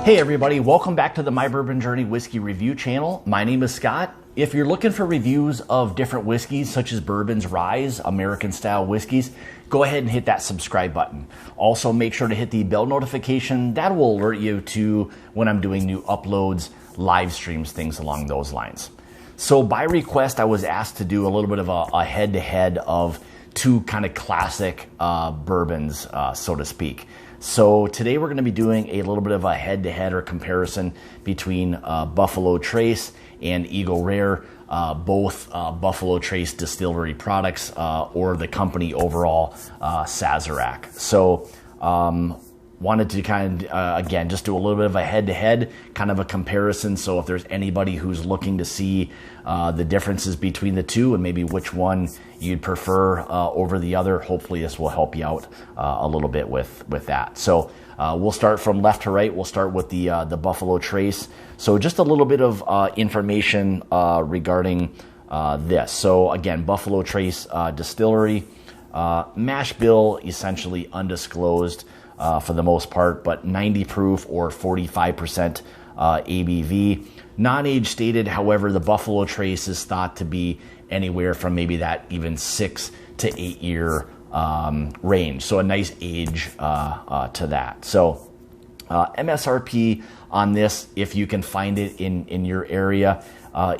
Hey everybody, welcome back to the My Bourbon Journey Whiskey Review channel. My name is Scott. If you're looking for reviews of different whiskeys such as bourbons, ryes, American style whiskeys, go ahead and hit that subscribe button. Also make sure to hit the bell notification. That will alert you to when I'm doing new uploads, live streams, things along those lines. So by request, I was asked to do a little bit of a head-to-head of two kind of classic bourbons, so to speak. So today we're going to be doing a little bit of a head-to-head or comparison between Buffalo Trace and Eagle Rare, both Buffalo Trace Distillery products or the company overall, Sazerac. So wanted to kind of, again, just do a little bit of a head-to-head, kind of a comparison. So if there's anybody who's looking to see the differences between the two and maybe which one you'd prefer over the other, hopefully this will help you out a little bit with that. So we'll start from left to right. We'll start with the Buffalo Trace. So just a little bit of information regarding this. So again, Buffalo Trace Distillery, mash bill, essentially undisclosed for the most part, but 90 proof or 45% ABV. Non-age stated, however, the Buffalo Trace is thought to be anywhere from maybe that even 6 to 8 year range. So a nice age to that. So MSRP on this, if you can find it in your area,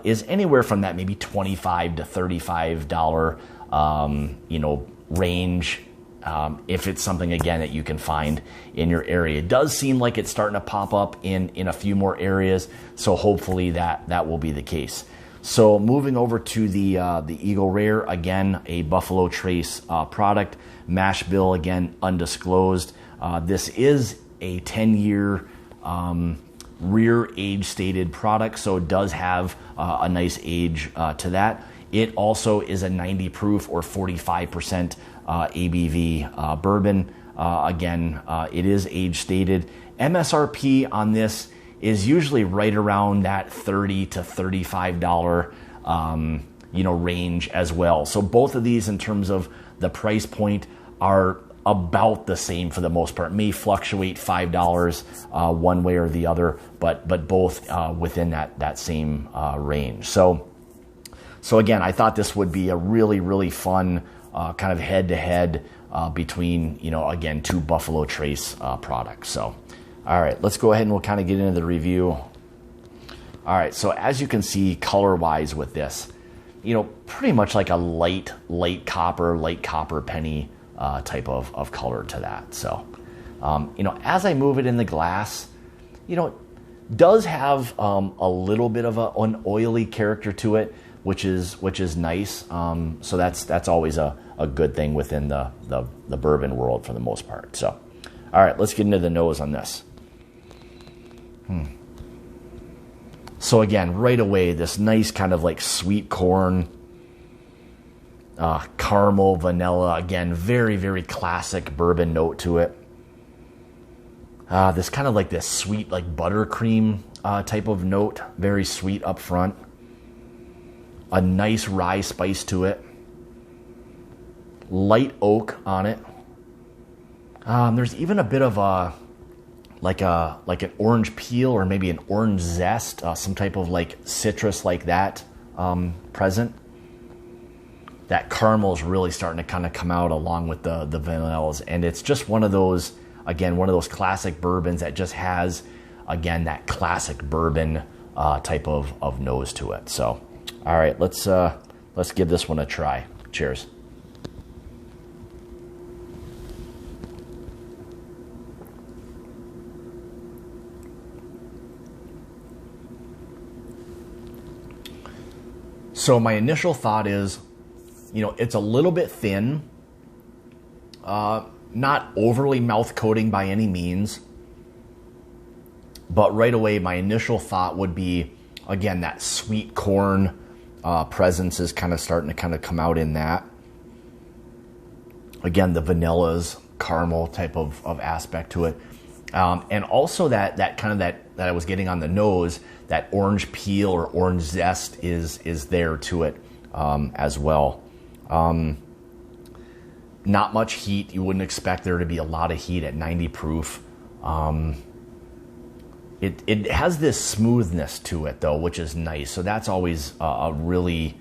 is anywhere from that maybe $25 to $35 range. If it's something, again, that you can find in your area. It does seem like it's starting to pop up in a few more areas, so hopefully that will be the case. So moving over to the Eagle Rare, again, a Buffalo Trace product. Mash bill, again, undisclosed. This is a 10-year rear age stated product, so it does have a nice age to that. It also is a 90 proof or 45% ABV bourbon. Again, it is age stated. MSRP on this is usually right around that $30 to $35 range as well. So both of these in terms of the price point are about the same for the most part. May fluctuate $5 one way or the other, but both within that same range. So again, I thought this would be a really, really fun kind of head-to-head between, again, two Buffalo Trace products. So, all right, let's go ahead and we'll kind of get into the review. All right, so as you can see, color-wise with this, pretty much like a light copper penny type of color to that. So, as I move it in the glass, does have a little bit of an oily character to it, which is nice. So that's always a good thing within the bourbon world for the most part. So, all right, let's get into the nose on this. So again, right away, this nice kind of like sweet corn, caramel, vanilla. Again, very, very classic bourbon note to it. This kind of like this sweet, like buttercream type of note, very sweet up front. A nice rye spice to it. Light oak on it. There's even a bit of like an orange peel or maybe an orange zest, some type of like citrus like that present. That caramel is really starting to kind of come out along with the vanillas, and it's just one of those classic bourbons that just has, again, that classic bourbon type of nose to it. So, all right, let's give this one a try. Cheers. So my initial thought is, it's a little bit thin, not overly mouth coating by any means, but right away my initial thought would be, again, that sweet corn presence is kind of starting to kind of come out in that. Again, the vanillas, caramel type of aspect to it. And also that kind of that I was getting on the nose, that orange peel or orange zest is there to it as well. Not much heat. You wouldn't expect there to be a lot of heat at 90 proof. It has this smoothness to it though, which is nice. So that's always a really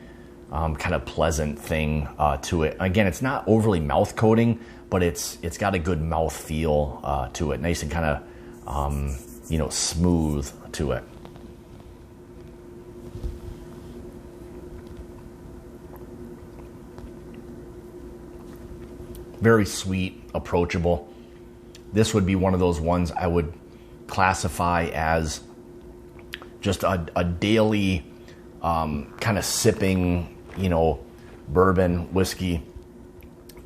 kind of pleasant thing to it. Again, it's not overly mouth coating, but it's got a good mouth feel to it. Nice and kind of, you know, smooth to it. Very sweet, approachable. This would be one of those ones I would classify as just a daily kind of sipping, you know, bourbon whiskey,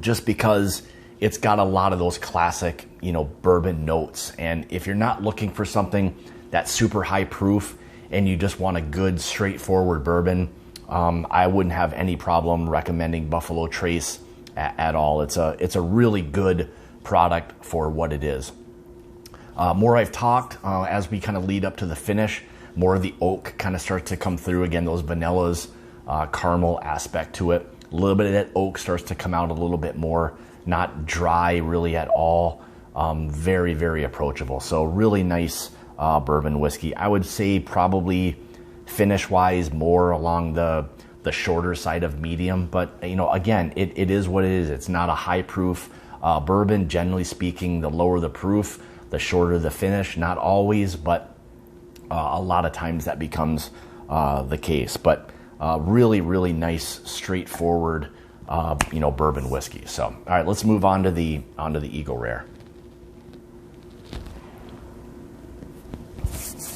just because it's got a lot of those classic, you know, bourbon notes. And if you're not looking for something that's super high proof and you just want a good straightforward bourbon, I wouldn't have any problem recommending Buffalo Trace at all. It's a really good product for what it is. More I've talked, as we kind of lead up to the finish, more of the oak kind of starts to come through. Again, those vanillas, caramel aspect to it. A little bit of that oak starts to come out a little bit more, not dry really at all. Very, very approachable. So really nice bourbon whiskey. I would say probably finish-wise more along the shorter side of medium, but you know, again, it is what it is. It's not a high proof bourbon. Generally speaking, the lower the proof, the shorter the finish. Not always, but a lot of times that becomes the case. But really, really nice, straightforward, you know, bourbon whiskey. So, all right, let's move on to the Eagle Rare.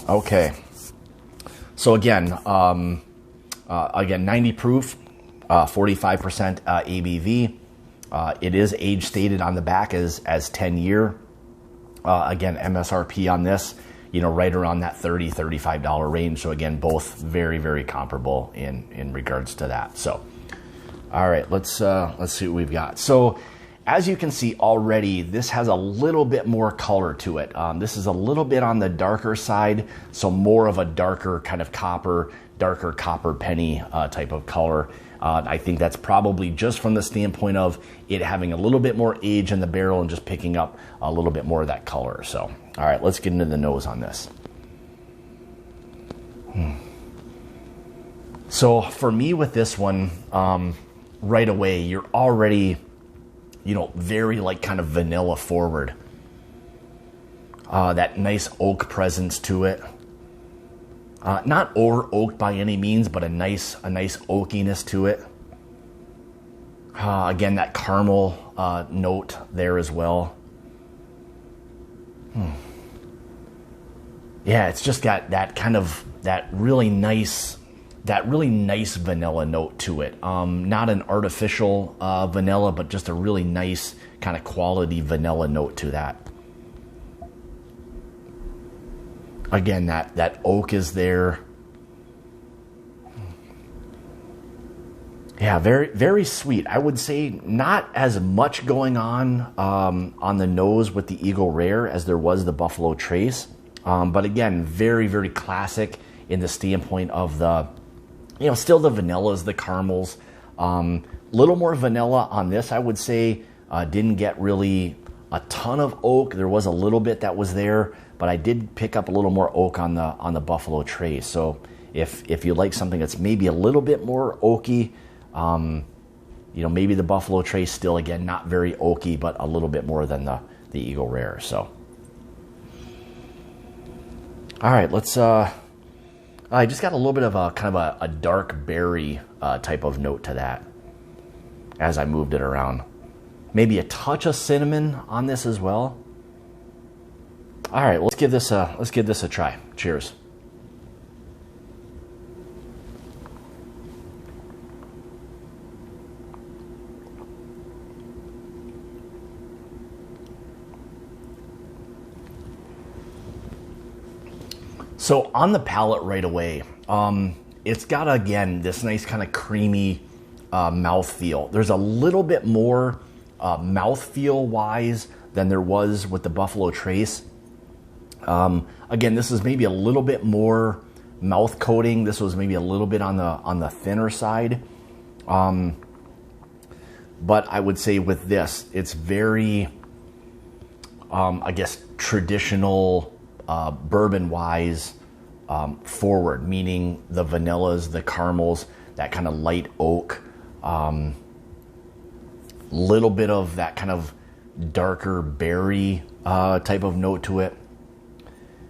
Okay, so again, 90 proof, 45% ABV. It is age stated on the back as 10 year. Again, MSRP on this, you know, right around that $30, $35 range. So again, both very, very comparable in regards to that. So, all right, let's see what we've got. So as you can see already, this has a little bit more color to it. This is a little bit on the darker side, so more of a darker kind of darker copper penny type of color. I think that's probably just from the standpoint of it having a little bit more age in the barrel and just picking up a little bit more of that color. So, all right, let's get into the nose on this. So for me with this one, right away, you're already, you know, very like kind of vanilla forward. That nice oak presence to it. Not over oaked by any means, but a nice oakiness to it. Again, that caramel note there as well. Yeah, it's just got that kind of that really nice vanilla note to it. Not an artificial vanilla, but just a really nice kind of quality vanilla note to that. Again, that oak is there. Yeah, very, very sweet. I would say not as much going on the nose with the Eagle Rare as there was the Buffalo Trace. But again, very, very classic in the standpoint of the, you know, still the vanillas, the caramels. Little more vanilla on this, I would say. Didn't get really a ton of oak. There was a little bit that was there, but I did pick up a little more oak on the Buffalo Trace. So if you like something that's maybe a little bit more oaky, you know, maybe the Buffalo Trace still, again, not very oaky, but a little bit more than the Eagle Rare. So, all right, let's, I just got a little bit of a kind of a dark berry type of note to that as I moved it around. Maybe a touch of cinnamon on this as well. All right, let's give this a try. Cheers. So on the palate right away, it's got, again, this nice kind of creamy mouthfeel. There's a little bit more mouthfeel-wise than there was with the Buffalo Trace. Again, this is maybe a little bit more mouth coating. This was maybe a little bit on the thinner side. But I would say with this, it's very, I guess, traditional bourbon-wise forward, meaning the vanillas, the caramels, that kind of light oak, little bit of that kind of darker berry type of note to it.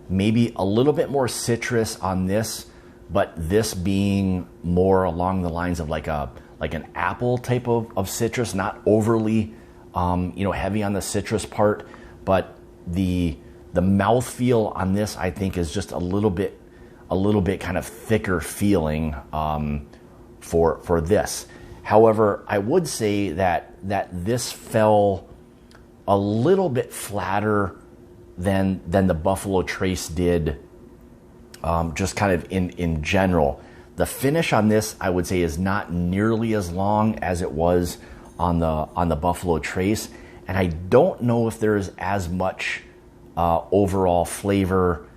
Maybe a little bit more citrus on this, but this being more along the lines of like an apple type of citrus, not overly heavy on the citrus part, but the mouthfeel on this, I think, is just a little bit kind of thicker feeling for this. However, I would say that this fell a little bit flatter than the Buffalo Trace did, just kind of in general. The finish on this, I would say, is not nearly as long as it was on the Buffalo Trace, and I don't know if there's as much overall flavor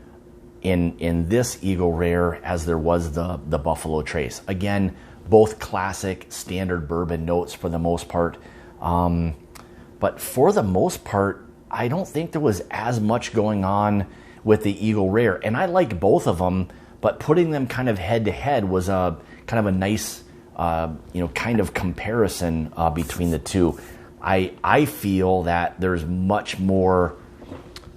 in this Eagle Rare as there was the Buffalo Trace. Again, both classic standard bourbon notes for the most part, but for the most part, I don't think there was as much going on with the Eagle Rare, and I like both of them, but putting them kind of head to head was a kind of a nice kind of comparison between the two. I feel that there's much more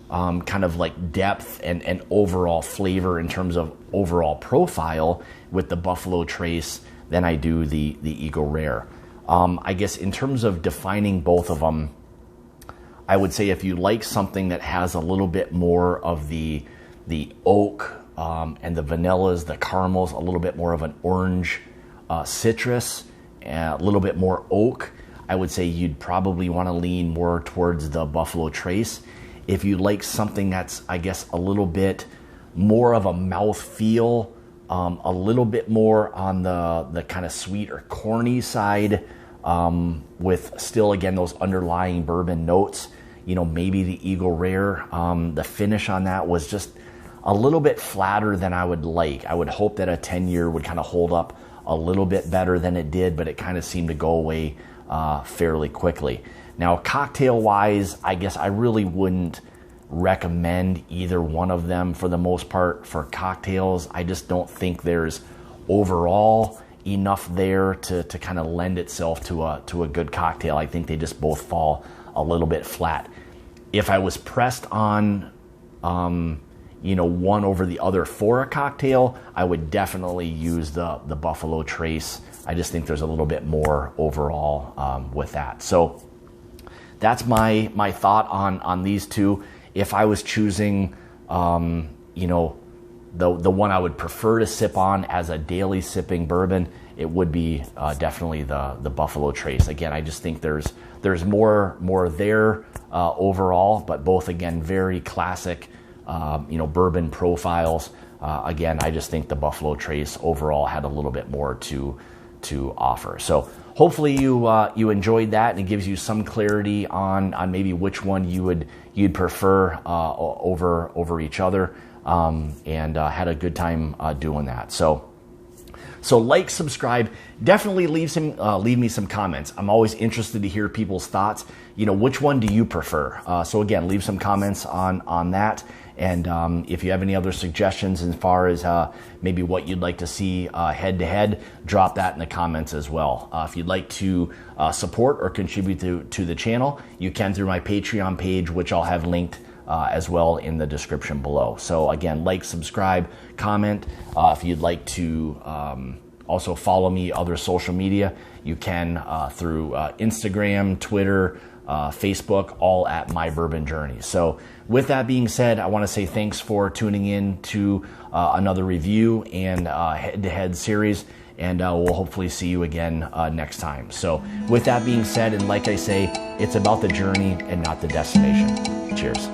kind of like depth and overall flavor in terms of overall profile with the Buffalo Trace than I do the Eagle Rare. I guess in terms of defining both of them, I would say if you like something that has a little bit more of the oak and the vanillas, the caramels, a little bit more of an orange citrus, a little bit more oak, I would say you'd probably want to lean more towards the Buffalo Trace. If you like something that's, I guess, a little bit more of a mouth feel, a little bit more on the kind of sweet or corny side, with still, again, those underlying bourbon notes, maybe the Eagle Rare, the finish on that was just a little bit flatter than I would like. I would hope that a 10-year would kind of hold up a little bit better than it did, but it kind of seemed to go away fairly quickly. Now, cocktail-wise, I guess I really wouldn't recommend either one of them for the most part for cocktails. I just don't think there's overall enough there to kind of lend itself to a good cocktail. I think they just both fall a little bit flat. If I was pressed on one over the other for a cocktail, I would definitely use the Buffalo Trace. I just think there's a little bit more overall with that. So that's my thought on these two. If I was choosing, the one I would prefer to sip on as a daily sipping bourbon, it would be definitely the Buffalo Trace. Again, I just think there's more there overall, but both, again, very classic, bourbon profiles. Again, I just think the Buffalo Trace overall had a little bit more to offer. So hopefully you enjoyed that, and it gives you some clarity on maybe which one you'd prefer over each other, and had a good time doing that. So like, subscribe, definitely leave me some comments. I'm always interested to hear people's thoughts. Which one do you prefer? So again, leave some comments on that. And if you have any other suggestions as far as maybe what you'd like to see head to head, drop that in the comments as well. If you'd like to support or contribute to the channel, you can through my Patreon page, which I'll have linked as well in the description below. So again, like, subscribe, comment. If you'd like to also follow me other social media, you can through Instagram, Twitter, Facebook, all at My Bourbon Journey. So with that being said, I want to say thanks for tuning in to another review and head-to-head series, and we'll hopefully see you again next time. So with that being said, and like I say, it's about the journey and not the destination. Cheers.